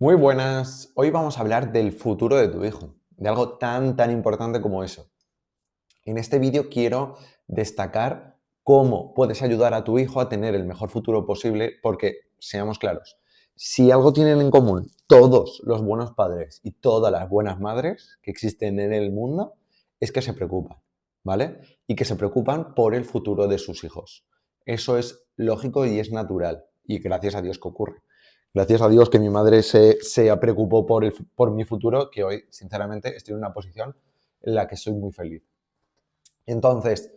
Muy buenas. Hoy vamos a hablar del futuro de tu hijo, de algo tan importante como eso. En este vídeo quiero destacar cómo puedes ayudar a tu hijo a tener el mejor futuro posible, porque, seamos claros, si algo tienen en común todos los buenos padres y todas las buenas madres que existen en el mundo, es que se preocupan, ¿vale? Y que se preocupan por el futuro de sus hijos. Eso es lógico y es natural, y gracias a Dios que ocurre. Gracias a Dios que mi madre se preocupó por mi futuro, que hoy, sinceramente, estoy en una posición en la que soy muy feliz. Entonces,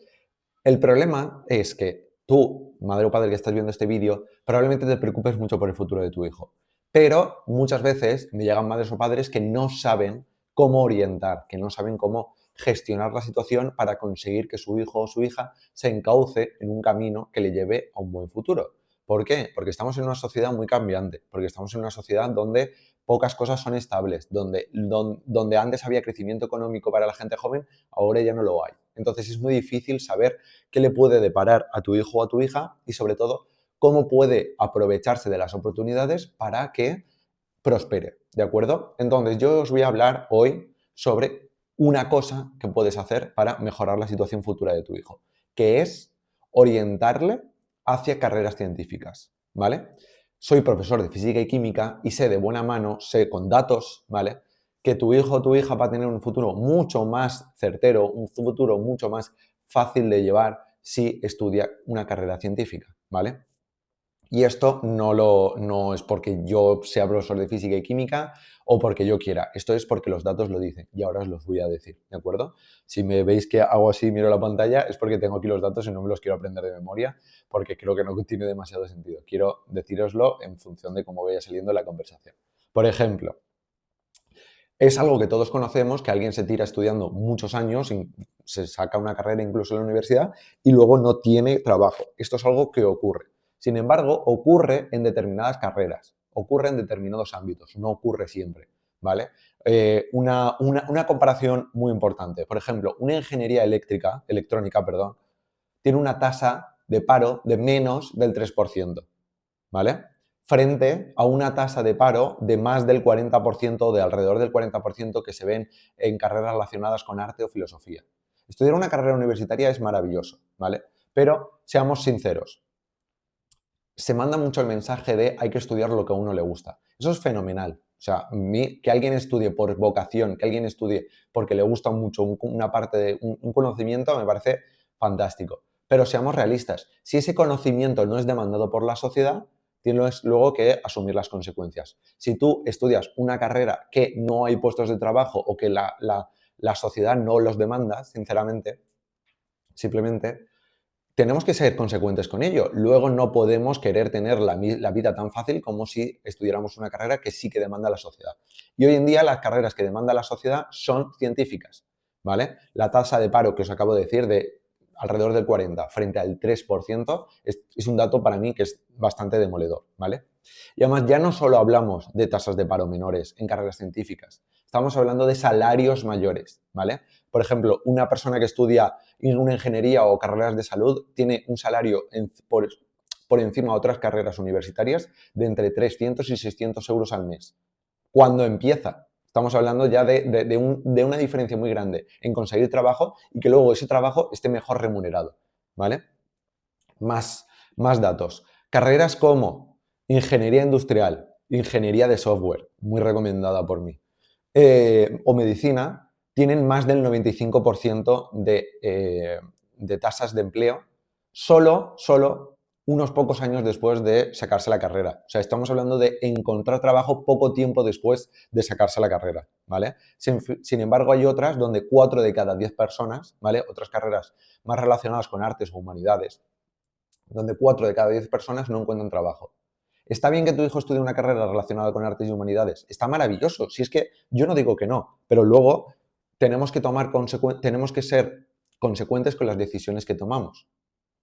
el problema es que tú, madre o padre que estás viendo este vídeo, probablemente te preocupes mucho por el futuro de tu hijo. Pero muchas veces me llegan madres o padres que no saben cómo orientar, que no saben cómo gestionar la situación para conseguir que su hijo o su hija se encauce en un camino que le lleve a un buen futuro. ¿Por qué? Porque estamos en una sociedad muy cambiante, porque estamos en una sociedad donde pocas cosas son estables, donde antes había crecimiento económico para la gente joven, ahora ya no lo hay. Entonces es muy difícil saber qué le puede deparar a tu hijo o a tu hija y sobre todo cómo puede aprovecharse de las oportunidades para que prospere, ¿de acuerdo? Entonces yo os voy a hablar hoy sobre una cosa que puedes hacer para mejorar la situación futura de tu hijo, que es orientarle hacia carreras científicas, ¿vale? Soy profesor de física y química y sé de buena mano, sé con datos, ¿vale? Que tu hijo o tu hija va a tener un futuro mucho más certero, un futuro mucho más fácil de llevar si estudia una carrera científica, ¿vale? Y esto no es porque yo sea profesor de física y química o porque yo quiera. Esto es porque los datos lo dicen y ahora os los voy a decir, ¿de acuerdo? Si me veis que hago así, miro la pantalla, es porque tengo aquí los datos y no me los quiero aprender de memoria porque creo que no tiene demasiado sentido. Quiero decíroslo en función de cómo vaya saliendo la conversación. Por ejemplo, es algo que todos conocemos, que alguien se tira estudiando muchos años, se saca una carrera incluso en la universidad y luego no tiene trabajo. Esto es algo que ocurre. Sin embargo, ocurre en determinadas carreras, ocurre en determinados ámbitos, no ocurre siempre, ¿vale? Una comparación muy importante. Por ejemplo, una ingeniería electrónica, perdón, tiene una tasa de paro de menos del 3%, ¿vale? Frente a una tasa de paro de más del 40%, de alrededor del 40% que se ven en carreras relacionadas con arte o filosofía. Estudiar una carrera universitaria es maravilloso, ¿vale? Pero seamos sinceros, se manda mucho el mensaje de hay que estudiar lo que a uno le gusta. Eso es fenomenal. O sea, que alguien estudie por vocación, que alguien estudie porque le gusta mucho una parte de un conocimiento, me parece fantástico. Pero seamos realistas, si ese conocimiento no es demandado por la sociedad, tienes luego que asumir las consecuencias. Si tú estudias una carrera que no hay puestos de trabajo o que la sociedad no los demanda, sinceramente, simplemente tenemos que ser consecuentes con ello. Luego no podemos querer tener la vida tan fácil como si estudiáramos una carrera que sí que demanda la sociedad. Y hoy en día las carreras que demanda la sociedad son científicas, ¿vale? La tasa de paro que os acabo de decir de alrededor del 40 frente al 3% es un dato para mí que es bastante demoledor, ¿vale? Y además ya no solo hablamos de tasas de paro menores en carreras científicas, estamos hablando de salarios mayores, ¿vale? Por ejemplo, una persona que estudia una ingeniería o carreras de salud tiene un salario por encima de otras carreras universitarias de entre 300 y 600 euros al mes. Cuando empieza, estamos hablando ya de una diferencia muy grande en conseguir trabajo y que luego ese trabajo esté mejor remunerado, ¿vale? Más, más datos. Carreras como ingeniería industrial, ingeniería de software, muy recomendada por mí, o medicina, tienen más del 95% de tasas de empleo solo unos pocos años después de sacarse la carrera. O sea, estamos hablando de encontrar trabajo poco tiempo después de sacarse la carrera, ¿vale? Sin embargo, hay otras donde 4 de cada 10 personas, ¿vale? Otras carreras más relacionadas con artes o humanidades, donde 4 de cada 10 personas no encuentran trabajo. ¿Está bien que tu hijo estudie una carrera relacionada con artes y humanidades? Está maravilloso. Si es que yo no digo que no, pero luego tenemos que tenemos que ser consecuentes con las decisiones que tomamos,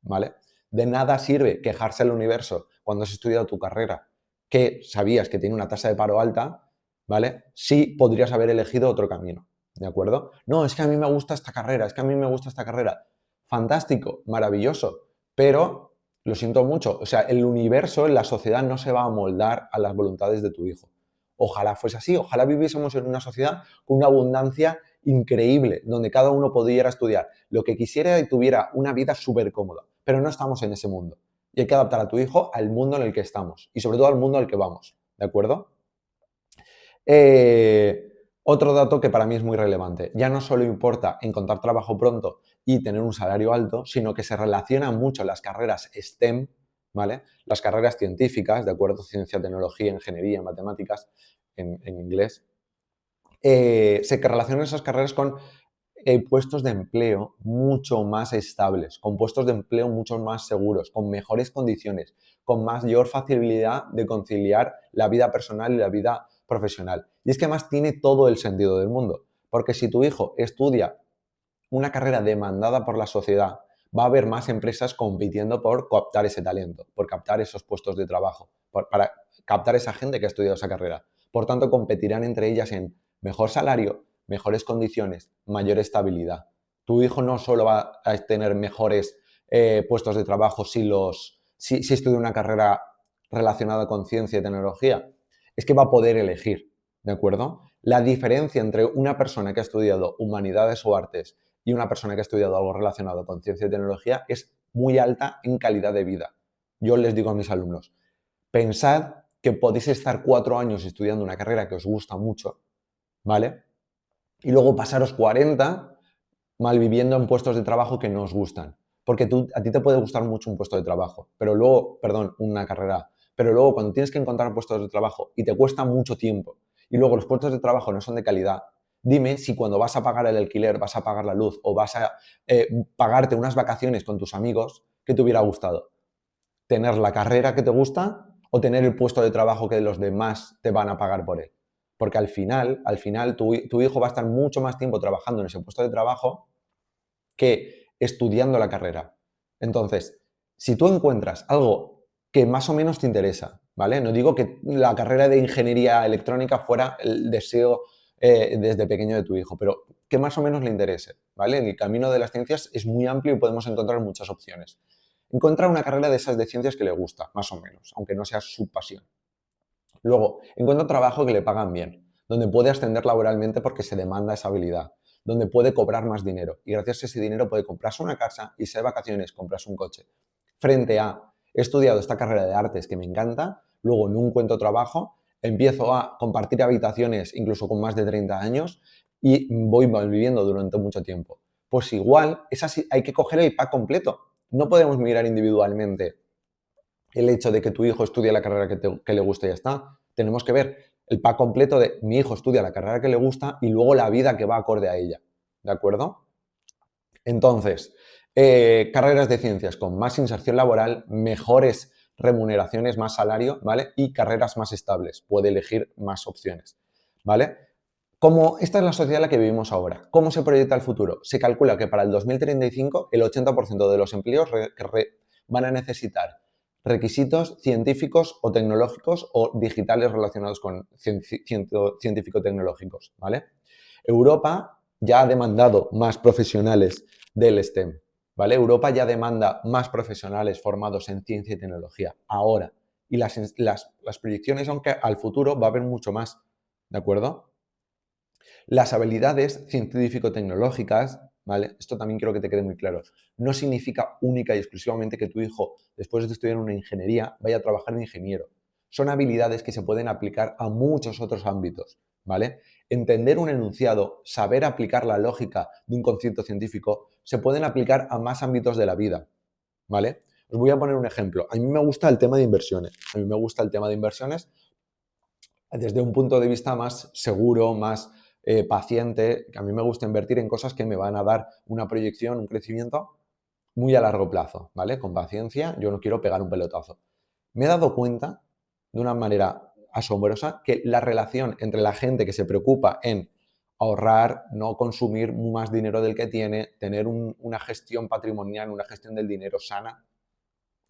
¿vale? De nada sirve quejarse al universo cuando has estudiado tu carrera, que sabías que tiene una tasa de paro alta, ¿vale? Sí podrías haber elegido otro camino, ¿de acuerdo? No, es que a mí me gusta esta carrera, es que a mí me gusta esta carrera. Fantástico, maravilloso, pero lo siento mucho, o sea, el universo, la sociedad no se va a moldar a las voluntades de tu hijo. Ojalá fuese así, ojalá viviésemos en una sociedad con una abundancia increíble, donde cada uno pudiera estudiar lo que quisiera y tuviera una vida súper cómoda. Pero no estamos en ese mundo. Y hay que adaptar a tu hijo al mundo en el que estamos y sobre todo al mundo al que vamos, ¿de acuerdo? Otro dato que para mí es muy relevante. Ya no solo importa encontrar trabajo pronto y tener un salario alto, sino que se relacionan mucho las carreras STEM, ¿vale? Las carreras científicas, ¿de acuerdo? Ciencia, tecnología, ingeniería, matemáticas, en inglés. Se relacionan esas carreras con puestos de empleo mucho más estables, con puestos de empleo mucho más seguros, con mejores condiciones, con mayor facilidad de conciliar la vida personal y la vida profesional. Y es que además tiene todo el sentido del mundo, porque si tu hijo estudia una carrera demandada por la sociedad, va a haber más empresas compitiendo por captar ese talento, por captar esos puestos de trabajo, para captar esa gente que ha estudiado esa carrera. Por tanto, competirán entre ellas en mejor salario, mejores condiciones, mayor estabilidad. Tu hijo no solo va a tener mejores puestos de trabajo si estudia una carrera relacionada con ciencia y tecnología, es que va a poder elegir, ¿de acuerdo? La diferencia entre una persona que ha estudiado humanidades o artes y una persona que ha estudiado algo relacionado con ciencia y tecnología es muy alta en calidad de vida. Yo les digo a mis alumnos, pensad que podéis estar 4 años estudiando una carrera que os gusta mucho, ¿vale? Y luego pasaros 40 malviviendo en puestos de trabajo que no os gustan. Porque a ti te puede gustar mucho un puesto de trabajo, pero luego, perdón, una carrera, pero luego cuando tienes que encontrar puestos de trabajo y te cuesta mucho tiempo y luego los puestos de trabajo no son de calidad, dime si cuando vas a pagar el alquiler, vas a pagar la luz o vas a pagarte unas vacaciones con tus amigos, ¿qué te hubiera gustado? ¿Tener la carrera que te gusta o tener el puesto de trabajo que los demás te van a pagar por él? Porque al final tu hijo va a estar mucho más tiempo trabajando en ese puesto de trabajo que estudiando la carrera. Entonces, si tú encuentras algo que más o menos te interesa, ¿vale? No digo que la carrera de ingeniería electrónica fuera el deseo desde pequeño de tu hijo, pero que más o menos le interese, ¿vale? El camino de las ciencias es muy amplio y podemos encontrar muchas opciones. Encuentra una carrera de esas de ciencias que le gusta, más o menos, aunque no sea su pasión. Luego, encuentra un trabajo que le pagan bien, donde puede ascender laboralmente porque se demanda esa habilidad, donde puede cobrar más dinero y gracias a ese dinero puede comprarse una casa, irse de vacaciones, comprarse un coche. Frente a, he estudiado esta carrera de artes que me encanta, luego no encuentro trabajo, empiezo a compartir habitaciones incluso con más de 30 años y voy viviendo durante mucho tiempo. Pues igual, es así, hay que coger el pack completo. No podemos mirar individualmente el hecho de que tu hijo estudie la carrera que le gusta y ya está. Tenemos que ver el pack completo de mi hijo estudia la carrera que le gusta y luego la vida que va acorde a ella. ¿De acuerdo? Entonces, carreras de ciencias con más inserción laboral, mejores remuneraciones, más salario, ¿vale? Y carreras más estables. Puede elegir más opciones, ¿vale? Como esta es la sociedad en la que vivimos ahora, ¿cómo se proyecta el futuro? Se calcula que para el 2035 el 80% de los empleos van a necesitar requisitos científicos o tecnológicos o digitales relacionados con científico-tecnológicos, ¿vale? Europa ya ha demandado más profesionales del STEM, ¿vale? Europa ya demanda más profesionales formados en ciencia y tecnología ahora. Y las proyecciones son que al futuro va a haber mucho más, ¿de acuerdo? Las habilidades científico-tecnológicas, ¿vale? Esto también quiero que te quede muy claro. No significa única y exclusivamente que tu hijo, después de estudiar una ingeniería, vaya a trabajar de ingeniero. Son habilidades que se pueden aplicar a muchos otros ámbitos, ¿vale? Entender un enunciado, saber aplicar la lógica de un concepto científico, se pueden aplicar a más ámbitos de la vida, ¿vale? Os voy a poner un ejemplo. A mí me gusta el tema de inversiones. A mí me gusta el tema de inversiones desde un punto de vista más seguro, más paciente, que a mí me gusta invertir en cosas que me van a dar una proyección, un crecimiento muy a largo plazo, ¿vale? Con paciencia, yo no quiero pegar un pelotazo. Me he dado cuenta de una manera asombrosa que la relación entre la gente que se preocupa en ahorrar, no consumir más dinero del que tiene, tener una gestión patrimonial, una gestión del dinero sana,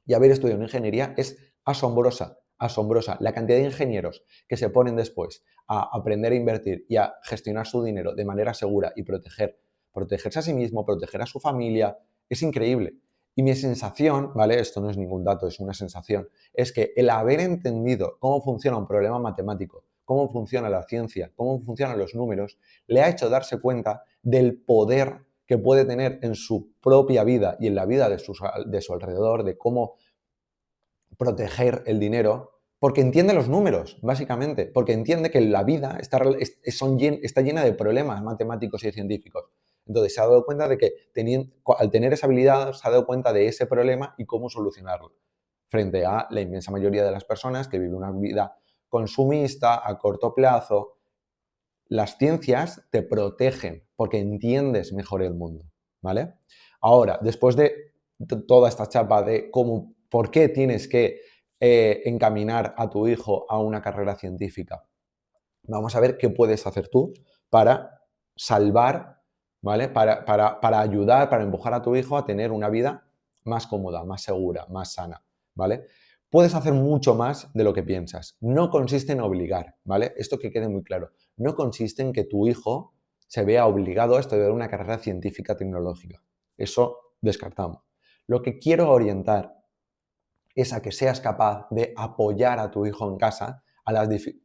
y haber estudiado en ingeniería es asombrosa, asombrosa. La cantidad de ingenieros que se ponen después a aprender a invertir y a gestionar su dinero de manera segura y protegerse a sí mismo, proteger a su familia, es increíble. Y mi sensación, ¿vale? Esto no es ningún dato, es una sensación, es que el haber entendido cómo funciona un problema matemático, cómo funciona la ciencia, cómo funcionan los números, le ha hecho darse cuenta del poder que puede tener en su propia vida y en la vida de su alrededor, de cómo proteger el dinero, porque entiende los números, básicamente, porque entiende que la vida está llena de problemas matemáticos y científicos. Entonces se ha dado cuenta de que al tener esa habilidad se ha dado cuenta de ese problema y cómo solucionarlo, frente a la inmensa mayoría de las personas que viven una vida consumista, a corto plazo. Las ciencias te protegen porque entiendes mejor el mundo, ¿vale? Ahora, después de toda esta chapa de por qué tienes que encaminar a tu hijo a una carrera científica, vamos a ver qué puedes hacer tú para salvar, ¿vale? Para ayudar, para empujar a tu hijo a tener una vida más cómoda, más segura, más sana, ¿vale? Puedes hacer mucho más de lo que piensas. No consiste en obligar, ¿vale? Esto que quede muy claro. No consiste en que tu hijo se vea obligado a estudiar una carrera científica tecnológica. Eso descartamos. Lo que quiero orientar es a que seas capaz de apoyar a tu hijo en casa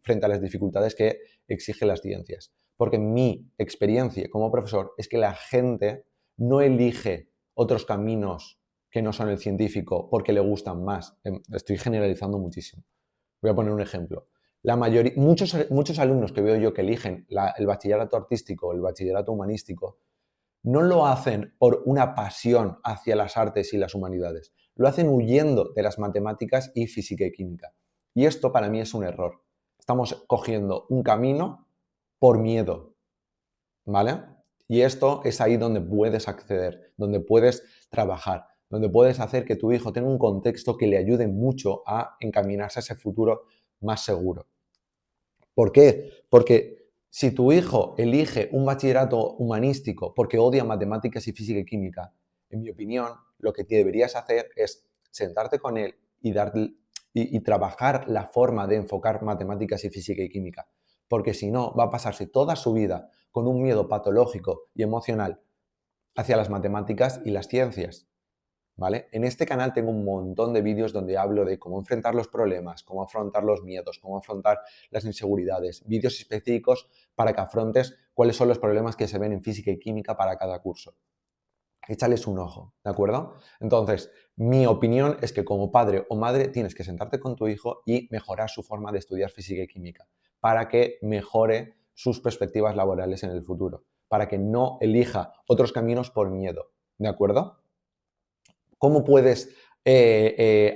frente a las dificultades que exigen las ciencias. Porque mi experiencia como profesor es que la gente no elige otros caminos que no son el científico porque le gustan más. Estoy generalizando muchísimo. Voy a poner un ejemplo. Muchos alumnos que veo yo que eligen el bachillerato artístico o el bachillerato humanístico no lo hacen por una pasión hacia las artes y las humanidades, lo hacen huyendo de las matemáticas y física y química. Y esto para mí es un error. Estamos cogiendo un camino por miedo, ¿vale? Y esto es ahí donde puedes acceder, donde puedes trabajar, donde puedes hacer que tu hijo tenga un contexto que le ayude mucho a encaminarse a ese futuro más seguro. ¿Por qué? Porque si tu hijo elige un bachillerato humanístico porque odia matemáticas y física y química, en mi opinión, lo que deberías hacer es sentarte con él y trabajar la forma de enfocar matemáticas y física y química. Porque si no, va a pasarse toda su vida con un miedo patológico y emocional hacia las matemáticas y las ciencias. ¿Vale? En este canal tengo un montón de vídeos donde hablo de cómo enfrentar los problemas, cómo afrontar los miedos, cómo afrontar las inseguridades, vídeos específicos para que afrontes cuáles son los problemas que se ven en física y química para cada curso. Échales un ojo, ¿de acuerdo? Entonces, mi opinión es que como padre o madre tienes que sentarte con tu hijo y mejorar su forma de estudiar física y química para que mejore sus perspectivas laborales en el futuro, para que no elija otros caminos por miedo, ¿de acuerdo? ¿Cómo puedes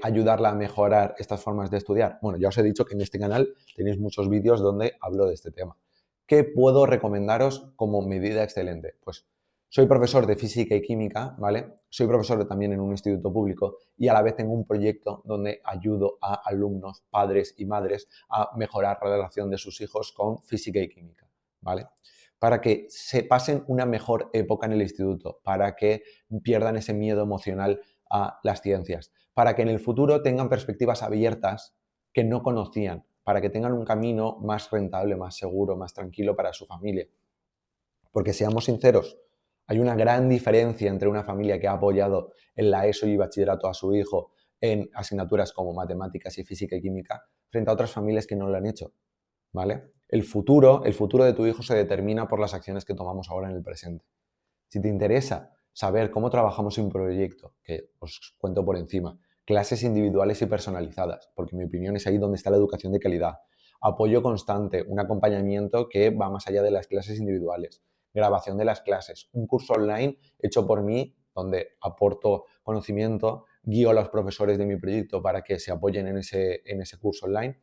ayudarla a mejorar estas formas de estudiar? Bueno, ya os he dicho que en este canal tenéis muchos vídeos donde hablo de este tema. ¿Qué puedo recomendaros como medida excelente? Pues soy profesor de física y química, ¿vale? Soy profesor también en un instituto público y a la vez tengo un proyecto donde ayudo a alumnos, padres y madres a mejorar la relación de sus hijos con física y química, ¿vale? Para que se pasen una mejor época en el instituto, para que pierdan ese miedo emocional a las ciencias, para que en el futuro tengan perspectivas abiertas que no conocían, para que tengan un camino más rentable, más seguro, más tranquilo para su familia. Porque seamos sinceros, hay una gran diferencia entre una familia que ha apoyado en la ESO y bachillerato a su hijo en asignaturas como matemáticas y física y química frente a otras familias que no lo han hecho, ¿vale? El futuro de tu hijo se determina por las acciones que tomamos ahora en el presente. Si te interesa saber cómo trabajamos un proyecto, que os cuento por encima, clases individuales y personalizadas, porque mi opinión es ahí donde está la educación de calidad, apoyo constante, un acompañamiento que va más allá de las clases individuales, grabación de las clases, un curso online hecho por mí donde aporto conocimiento, guío a los profesores de mi proyecto para que se apoyen en ese curso online.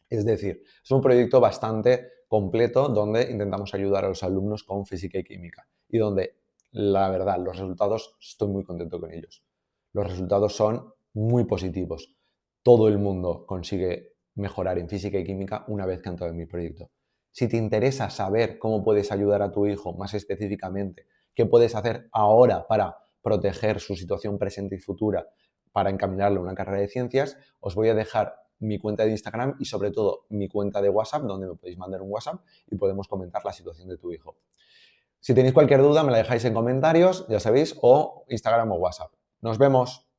Es decir, es un proyecto bastante completo donde intentamos ayudar a los alumnos con física y química y donde, la verdad, los resultados, estoy muy contento con ellos. Los resultados son muy positivos. Todo el mundo consigue mejorar en física y química una vez que han entrado en mi proyecto. Si te interesa saber cómo puedes ayudar a tu hijo más específicamente, qué puedes hacer ahora para proteger su situación presente y futura, para encaminarle a una carrera de ciencias, os voy a dejar mi cuenta de Instagram y sobre todo mi cuenta de WhatsApp, donde me podéis mandar un WhatsApp y podemos comentar la situación de tu hijo. Si tenéis cualquier duda me la dejáis en comentarios, ya sabéis, o Instagram o WhatsApp. Nos vemos.